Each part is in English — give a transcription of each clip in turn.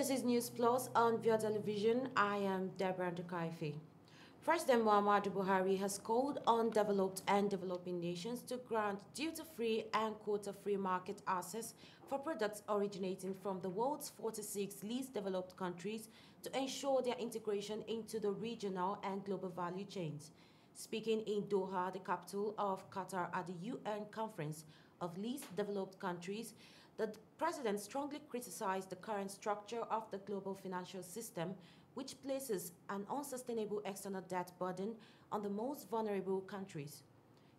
This is News Plus on Via Television. I am Deborah Ndukaife. President Muhammadu Buhari has called on developed and developing nations to grant duty-free and quota-free market access for products originating from the world's 46 least developed countries to ensure their integration into the regional and global value chains. Speaking in Doha, the capital of Qatar, at the UN Conference of Least Developed Countries, the president strongly criticized the current structure of the global financial system, which places an unsustainable external debt burden on the most vulnerable countries.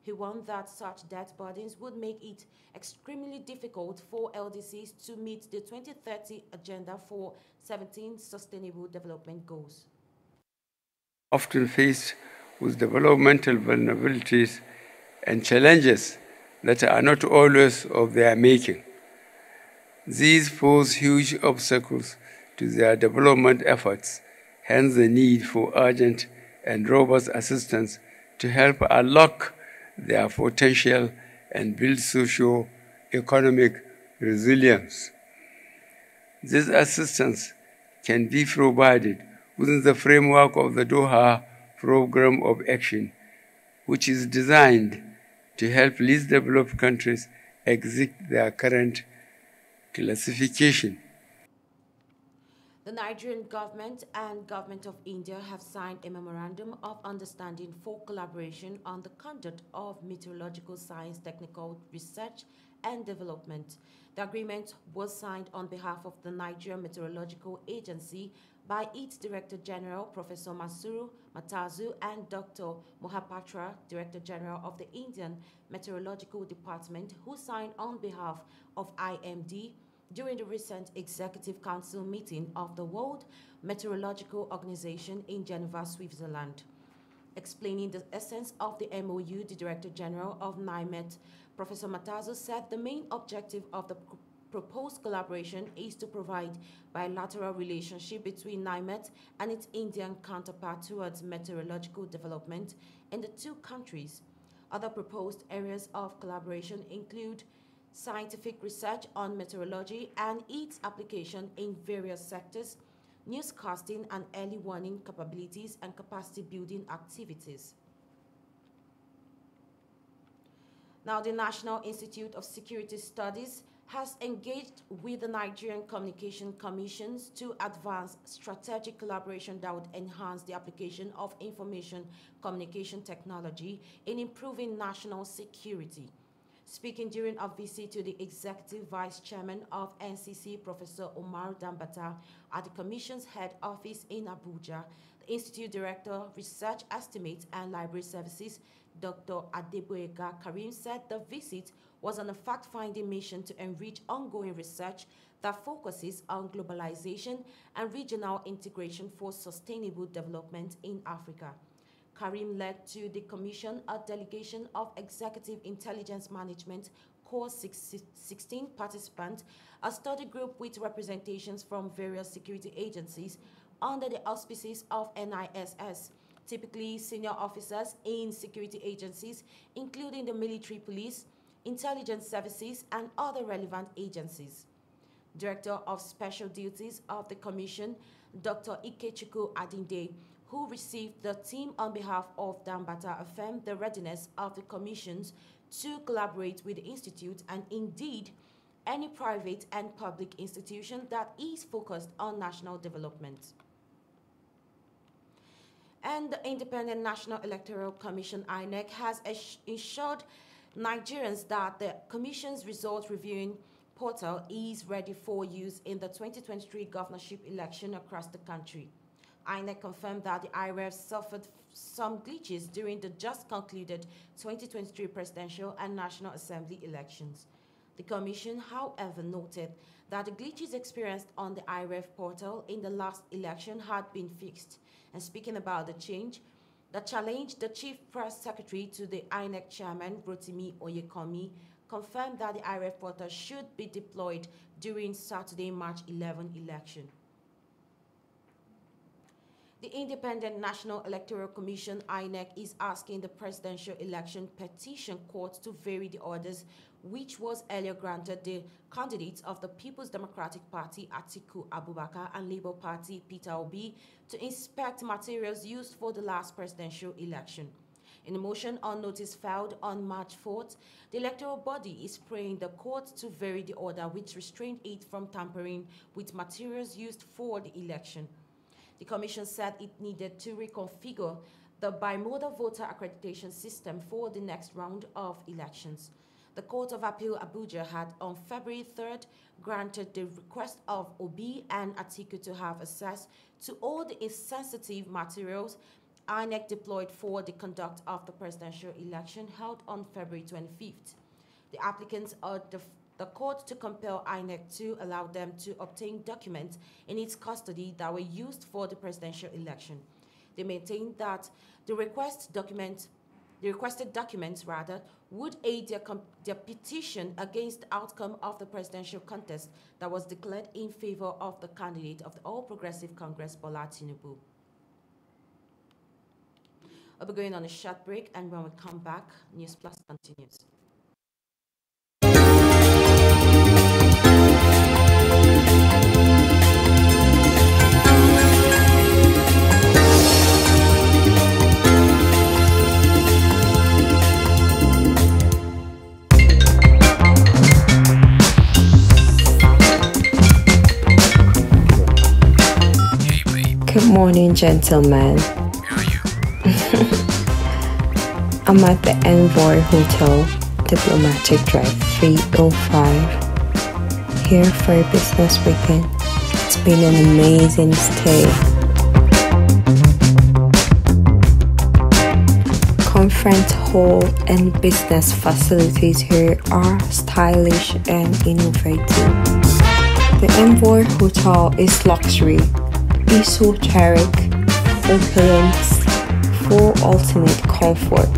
He warned that such debt burdens would make it extremely difficult for LDCs to meet the 2030 Agenda for 17 Sustainable Development Goals. Often faced with developmental vulnerabilities and challenges that are not always of their making. These pose huge obstacles to their development efforts, hence the need for urgent and robust assistance to help unlock their potential and build socio-economic resilience. This assistance can be provided within the framework of the Doha Program of Action, which is designed to help least developed countries exit their current classification. The Nigerian government and government of India have signed a memorandum of understanding for collaboration on the conduct of meteorological science technical research and development. The agreement was signed on behalf of the Nigerian Meteorological Agency by its Director General, Professor Masuru Matazu, and Dr. Mohapatra, Director General of the Indian Meteorological Department, who signed on behalf of IMD during the recent Executive Council meeting of the World Meteorological Organization in Geneva, Switzerland. Explaining the essence of the MOU, the Director General of NIMET, Professor Matazo, said the main objective of the proposed collaboration is to provide bilateral relationship between NIMET and its Indian counterpart towards meteorological development in the two countries. Other proposed areas of collaboration include scientific research on meteorology and its application in various sectors, newscasting and early warning capabilities and capacity building activities. Now, the National Institute of Security Studies has engaged with the Nigerian Communication Commissions to advance strategic collaboration that would enhance the application of information communication technology in improving national security. Speaking during a visit to the Executive Vice Chairman of NCC, Professor Omar Dambata, at the Commission's head office in Abuja, the Institute Director, Research Estimates and Library Services, Dr. Adeboyega Karim, said the visit was on a fact-finding mission to enrich ongoing research that focuses on globalization and regional integration for sustainable development in Africa. Karim led to the Commission a delegation of Executive Intelligence Management Core 16 participants, a study group with representations from various security agencies under the auspices of NISS, typically senior officers in security agencies, including the military police, intelligence services, and other relevant agencies. Director of Special Duties of the Commission, Dr. Ikechukwu Adinde, who received the team on behalf of Dambata, affirmed the readiness of the commissions to collaborate with the Institute and indeed any private and public institution that is focused on national development. And the Independent National Electoral Commission, INEC, has assured Nigerians that the Commission's result reviewing portal is ready for use in the 2023 governorship election across the country. INEC confirmed that the IREF suffered some glitches during the just concluded 2023 presidential and National Assembly elections. The Commission, however, noted that the glitches experienced on the IREF portal in the last election had been fixed. And speaking about the challenge, the Chief Press Secretary to the INEC Chairman, Rotimi Oyekomi, confirmed that the IREF portal should be deployed during Saturday, March 11 election. The Independent National Electoral Commission, INEC, is asking the Presidential Election Petition Court to vary the orders which was earlier granted the candidates of the People's Democratic Party, Atiku Abubakar, and Labour Party, Peter Obi, to inspect materials used for the last presidential election. In a motion on notice filed on March 4th, the electoral body is praying the court to vary the order which restrained it from tampering with materials used for the election. The Commission said it needed to reconfigure the bimodal voter accreditation system for the next round of elections. The Court of Appeal Abuja had on February 3rd granted the request of Obi and Atiku to have access to all the sensitive materials INEC deployed for the conduct of the presidential election held on February 25th. The applicants urged the court to compel INEC to allow them to obtain documents in its custody that were used for the presidential election. They maintained that the requested documents would aid their petition against the outcome of the presidential contest that was declared in favor of the candidate of the All Progressive Congress, Bola Tinubu. We'll be going on a short break, and when we come back, News Plus continues. Good morning, gentlemen. I'm at the Envoy Hotel, Diplomatic Drive 305, here for a business weekend. It's been an amazing stay. Conference hall and business facilities here are stylish and innovative. The Envoy Hotel is luxury, esoteric, opulence, for ultimate comfort.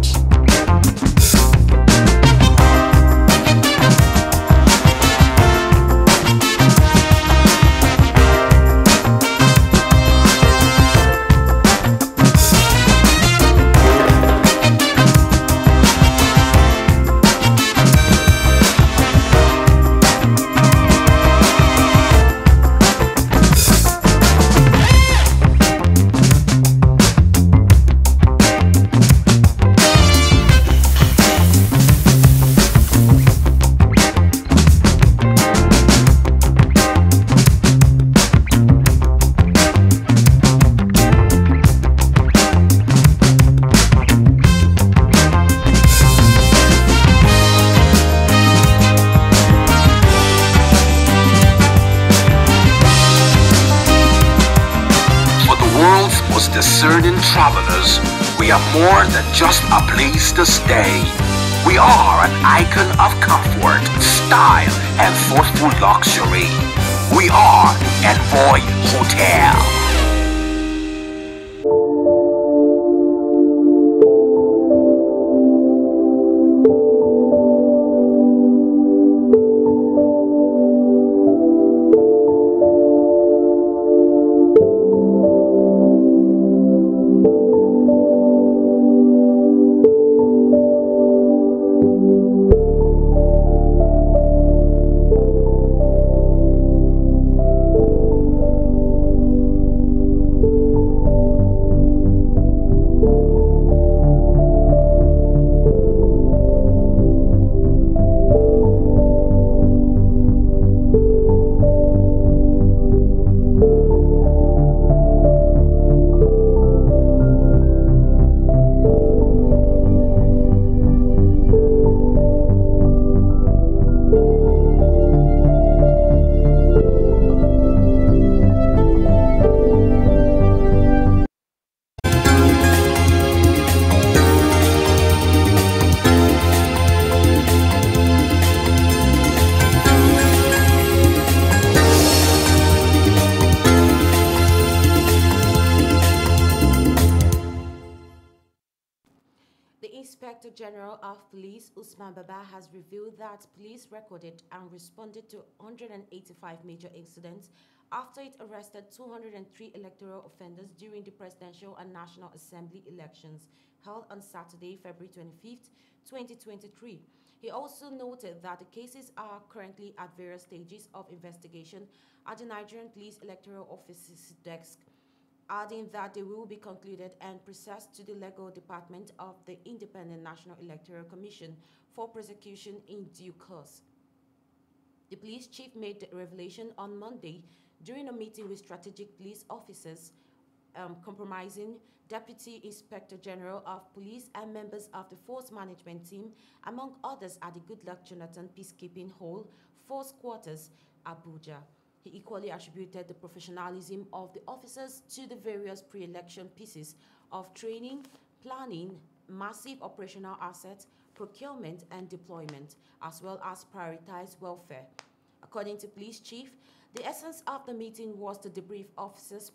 Discerning travelers, we are more than just a place to stay. We are an icon of comfort, style, and thoughtful luxury. We are Envoy Hotel. Inspector General of Police Usman Baba has revealed that police recorded and responded to 185 major incidents after it arrested 203 electoral offenders during the presidential and National Assembly elections held on Saturday, February 25th, 2023. He also noted that the cases are currently at various stages of investigation at the Nigerian Police Electoral Office's desk, adding that they will be concluded and processed to the legal department of the Independent National Electoral Commission for prosecution in due course. The police chief made the revelation on Monday during a meeting with strategic police officers, compromising Deputy Inspector General of Police and members of the Force Management Team, among others at the Goodluck Jonathan Peacekeeping Hall, Force Quarters, Abuja. He equally attributed the professionalism of the officers to the various pre-election pieces of training, planning, massive operational assets, procurement and deployment, as well as prioritized welfare. According to Police Chief, the essence of the meeting was to debrief officers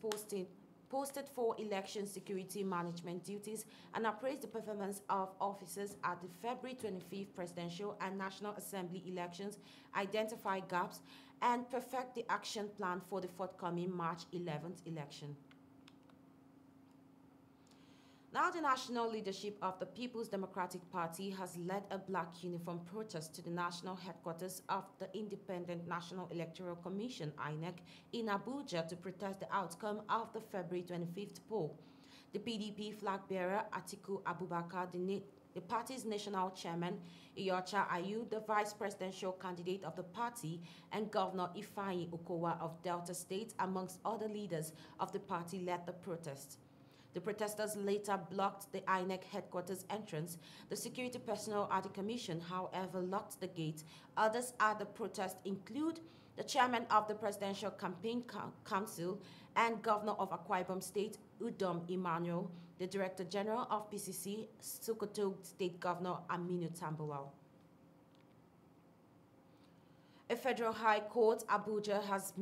posted for election security management duties and appraise the performance of officers at the February 25th presidential and National Assembly elections, identify gaps, and perfect the action plan for the forthcoming March 11th election. Now, the national leadership of the People's Democratic Party has led a black uniform protest to the national headquarters of the Independent National Electoral Commission, INEC, in Abuja to protest the outcome of the February 25th poll. The PDP flag bearer, Atiku Abubakar, the party's national chairman, Iyorchia Ayu, the vice presidential candidate of the party, and Governor Ifeanyi Okowa of Delta State, amongst other leaders of the party, led the protest. The protesters later blocked the INEC headquarters entrance. The security personnel at the commission, however, locked the gate. Others at the protest include the chairman of the Presidential Campaign Council and Governor of Akwa Ibom State, Udom Emmanuel, the Director General of PCC, Sokoto State Governor Aminu Tambuwal. A federal high court, Abuja, has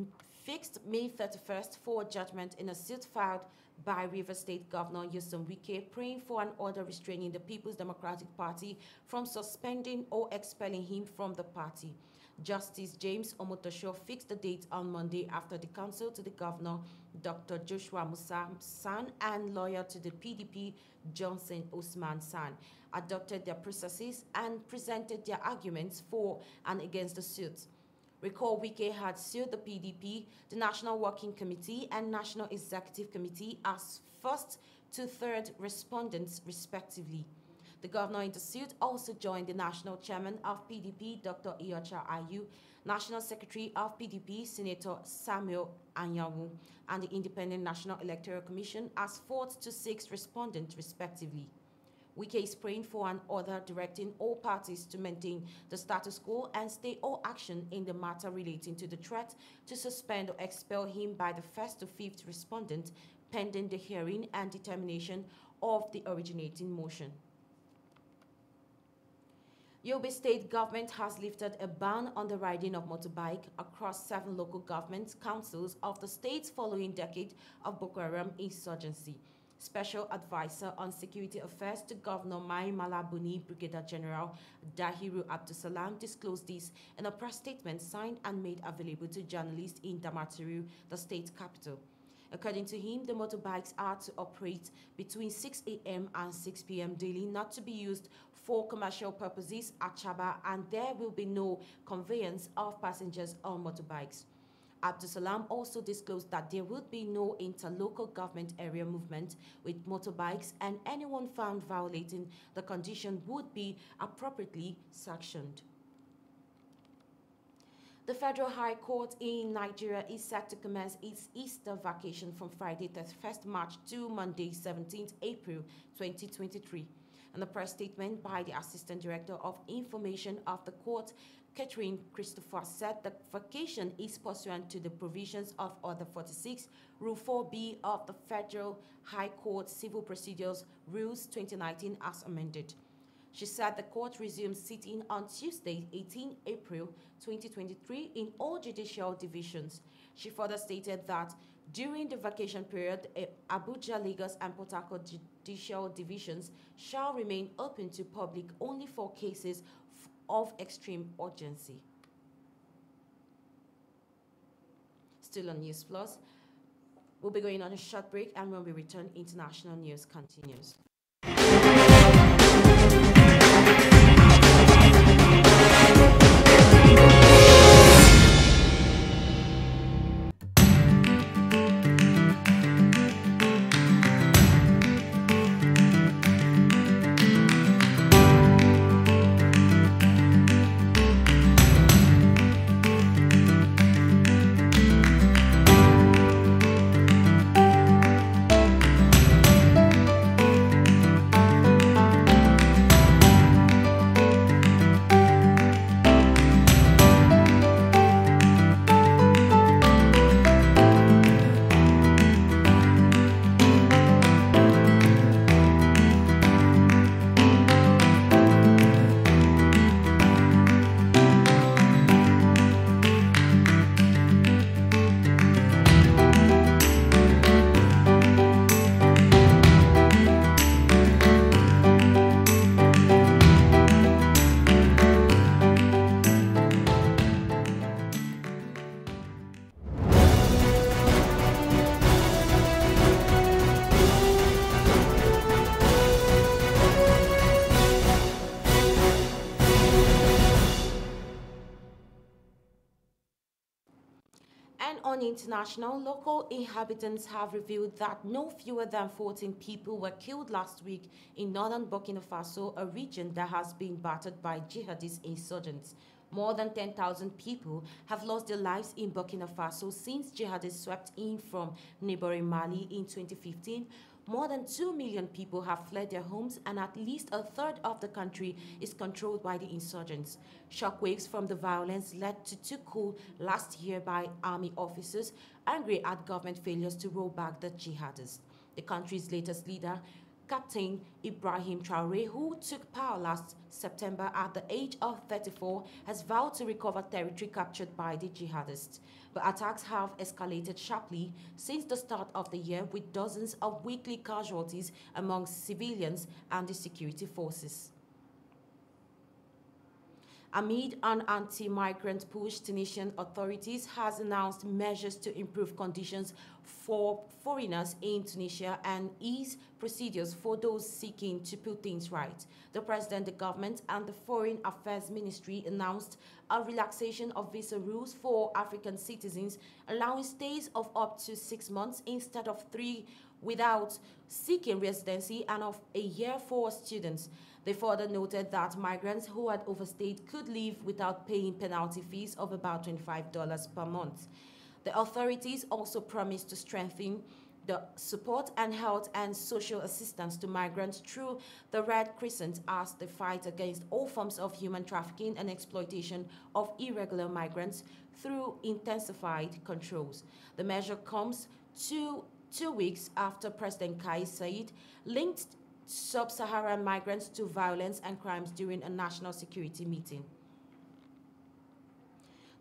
fixed May 31st for judgment in a suit filed by Rivers State Governor Nyesom Wike, praying for an order restraining the People's Democratic Party from suspending or expelling him from the party. Justice James Omotosho fixed the date on Monday after the counsel to the governor, Dr. Joshua Musa San, and lawyer to the PDP, Johnson Usman San, adopted their processes and presented their arguments for and against the suit. Recall Wike had sued the PDP, the National Working Committee, and National Executive Committee as first to third respondents, respectively. The governor in the suit also joined the national chairman of PDP, Dr. Iyorchia Ayu, National Secretary of PDP, Senator Samuel Anyanwu, and the Independent National Electoral Commission as fourth to sixth respondents, respectively. Wike is praying for an order directing all parties to maintain the status quo and stay all action in the matter relating to the threat to suspend or expel him by the first to fifth respondent, pending the hearing and determination of the originating motion. Yobe State government has lifted a ban on the riding of motorbike across 7 local government councils of the state following decade of Boko Haram insurgency. Special Advisor on Security Affairs to Governor Mai Malabuni, Brigadier General Dahiru Abdusalam, disclosed this in a press statement signed and made available to journalists in Damaturu, the state capital. According to him, the motorbikes are to operate between 6 a.m. and 6 p.m. daily, not to be used for commercial purposes at Chaba, and there will be no conveyance of passengers on motorbikes. Abdusalam also disclosed that there would be no interlocal government area movement with motorbikes, and anyone found violating the condition would be appropriately sanctioned. The Federal High Court in Nigeria is set to commence its Easter vacation from Friday 31st March to Monday 17th April 2023. In a press statement by the Assistant Director of Information of the court, Catherine Christopher, said the vacation is pursuant to the provisions of Order 46, Rule 4B of the Federal High Court Civil Procedures Rules 2019 as amended. She said the court resumes sitting on Tuesday, 18 April 2023 in all judicial divisions. She further stated that during the vacation period, Abuja, Lagos, and Port Harcourt judicial divisions shall remain open to public only for cases of extreme urgency. still on News Plus. We'll be going on a short break, and when we return, international news continues. And on international, local inhabitants have revealed that no fewer than 14 people were killed last week in northern Burkina Faso, a region that has been battered by jihadist insurgents. More than 10,000 people have lost their lives in Burkina Faso since jihadists swept in from neighboring Mali in 2015. More than 2 million people have fled their homes, and at least a third of the country is controlled by the insurgents. Shockwaves from the violence led to two coups last year by army officers angry at government failures to roll back the jihadists. The country's latest leader, Captain Ibrahim Traoré, who took power last September at the age of 34, has vowed to recover territory captured by the jihadists. But attacks have escalated sharply since the start of the year, with dozens of weekly casualties among civilians and the security forces. Amid an anti-migrant push, Tunisian authorities has announced measures to improve conditions for foreigners in Tunisia and ease procedures for those seeking to put things right. The president, the government, and the Foreign Affairs Ministry announced a relaxation of visa rules for African citizens, allowing stays of up to 6 months instead of 3 without seeking residency, and of a year for students. They further noted that migrants who had overstayed could leave without paying penalty fees of about $25 per month. The authorities also promised to strengthen the support and health and social assistance to migrants through the Red Crescent as they fight against all forms of human trafficking and exploitation of irregular migrants through intensified controls. The measure comes 2 weeks after President Kais Saied linked sub-Saharan migrants to violence and crimes during a national security meeting.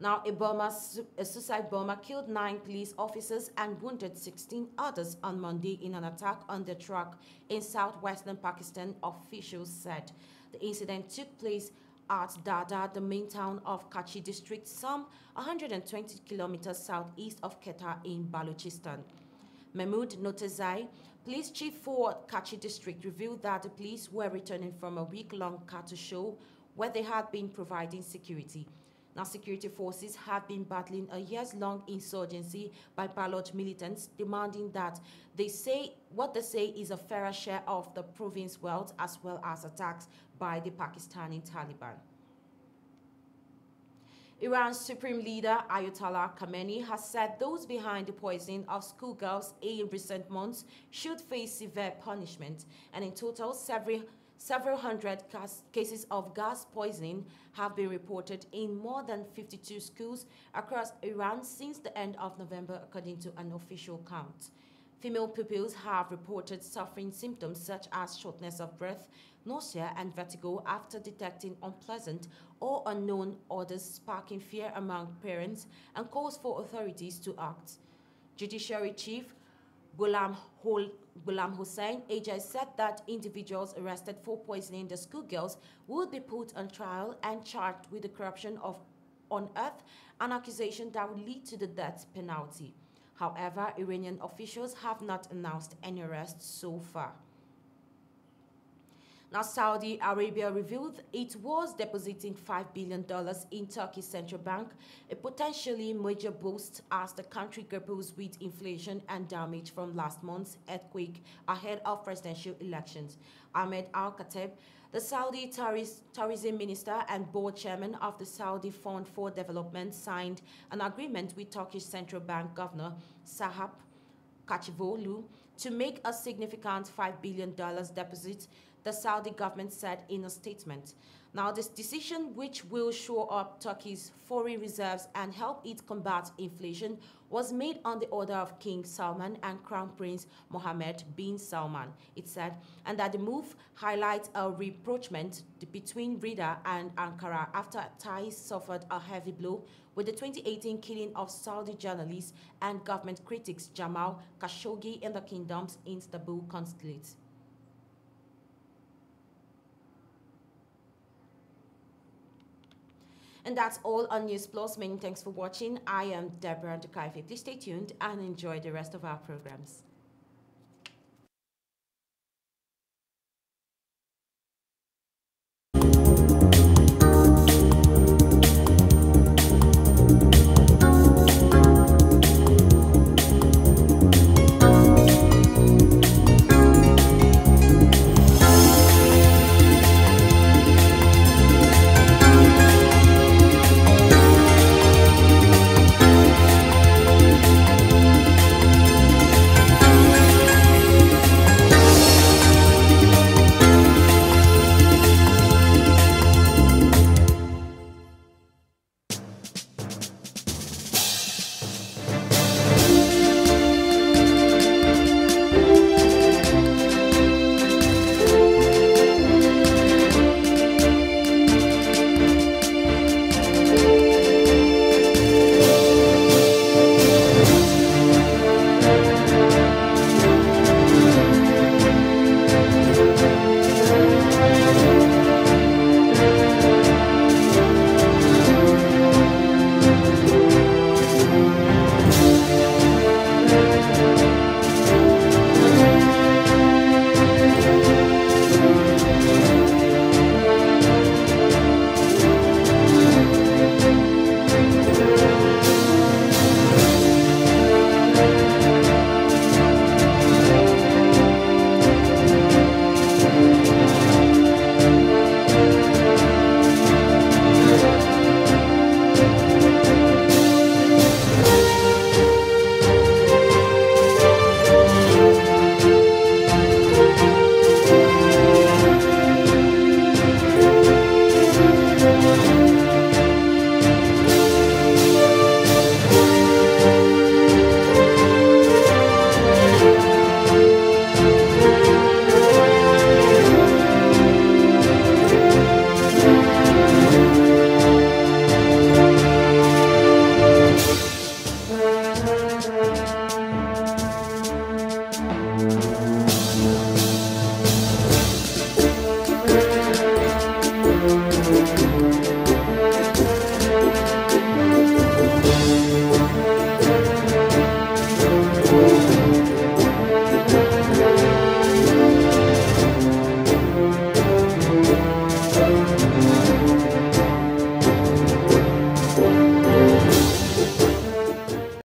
Now, a suicide bomber killed 9 police officers and wounded 16 others on Monday in an attack on the truck in southwestern Pakistan, officials said. The incident took place at Dada, the main town of Kachi district, some 120 kilometers southeast of Quetta in Balochistan. Mahmoud Notazai, police chief for Kachi district, revealed that the police were returning from a week-long cattle show where they had been providing security. Now, security forces have been battling a years-long insurgency by Baloch militants, demanding that what they say is a fairer share of the province's wealth, as well as attacks by the Pakistani Taliban. Iran's supreme leader, Ayatollah Khamenei, has said those behind the poisoning of schoolgirls in recent months should face severe punishment, and in total, several hundred cases of gas poisoning have been reported in more than 52 schools across Iran since the end of November, according to an official count. Female pupils have reported suffering symptoms such as shortness of breath, nausea, and vertigo after detecting unpleasant or unknown odors, sparking fear among parents and calls for authorities to act. Judiciary Chief Ghulam Hussain Ejai said that individuals arrested for poisoning the schoolgirls would be put on trial and charged with the corruption of unearth an accusation that would lead to the death penalty. However, Iranian officials have not announced any arrests so far. Now, Saudi Arabia revealed it was depositing $5 billion in Turkey's central bank, a potentially major boost as the country grapples with inflation and damage from last month's earthquake ahead of presidential elections. Ahmed Al-Khatib, the Saudi tourism minister and board chairman of the Saudi Fund for Development, signed an agreement with Turkish Central Bank Governor Sahap Kachivolu to make a significant $5 billion deposit, the Saudi government said in a statement. Now, this decision, which will shore up Turkey's foreign reserves and help it combat inflation, was made on the order of King Salman and Crown Prince Mohammed bin Salman, it said, and that the move highlights a rapprochement between Riyadh and Ankara after ties suffered a heavy blow with the 2018 killing of Saudi journalist and government critics Jamal Khashoggi in the kingdom's Istanbul consulate. And that's all on News Plus. Many thanks for watching. I am Deborah Ndukaife. Please stay tuned and enjoy the rest of our programs.